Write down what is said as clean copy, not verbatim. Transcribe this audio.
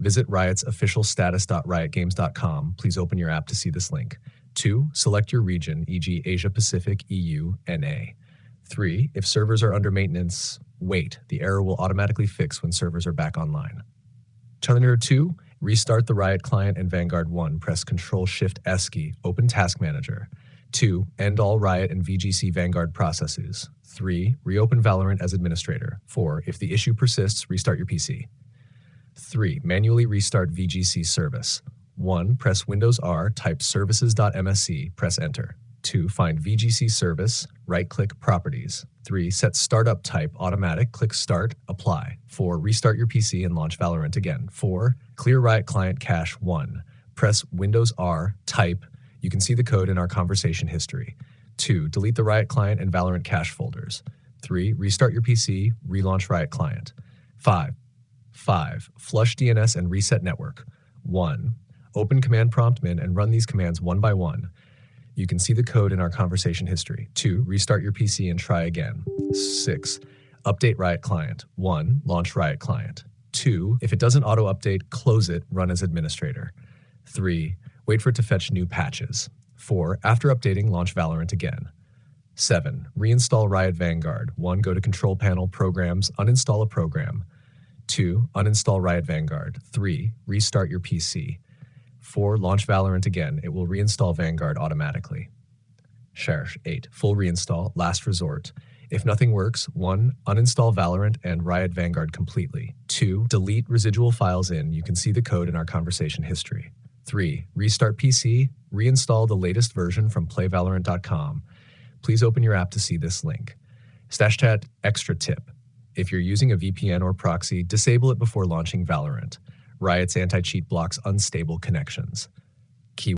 Visit Riot's official status.riotgames.com. Please open your app to see this link. 2. Select your region, e.g. Asia Pacific, EU, NA. 3. If servers are under maintenance, wait. The error will automatically fix when servers are back online. Challenge error 2. Restart the Riot client and Vanguard 1. Press Ctrl-Shift-S key. Open Task Manager. 2. End all Riot and VGC Vanguard processes. 3. Reopen Valorant as administrator. 4. If the issue persists, restart your PC. 3. Manually restart VGC service. 1. Press Windows R, type services.msc, press Enter. 2. Find VGC service, right-click Properties. 3. Set startup type automatic, click Start, Apply. 4. Restart your PC and launch Valorant again. 4. Clear Riot client cache 1. Press Windows R, type. You can see the code in our conversation history. 2. Delete the Riot client and Valorant cache folders. 3. Restart your PC, relaunch Riot client. 5. Flush DNS and reset network. 1. Open command prompt min and run these commands one by one. You can see the code in our conversation history. 2. Restart your PC and try again. 6. Update Riot client. 1. Launch Riot client. 2. If it doesn't auto-update, close it, run as administrator. 3. Wait for it to fetch new patches. 4. After updating, launch Valorant again. 7. Reinstall Riot Vanguard. 1. Go to Control Panel, Programs, uninstall a program. 2. Uninstall Riot Vanguard. 3. Restart your PC. 4. Launch Valorant again. It will reinstall Vanguard automatically. 8. Full reinstall, last resort. If nothing works, 1. Uninstall Valorant and Riot Vanguard completely. 2. Delete residual files in. You can see the code in our conversation history. 3. Restart PC. Reinstall the latest version from playvalorant.com. Please open your app to see this link. StashChat extra tip. If you're using a VPN or proxy, disable it before launching Valorant. Riot's anti-cheat blocks unstable connections.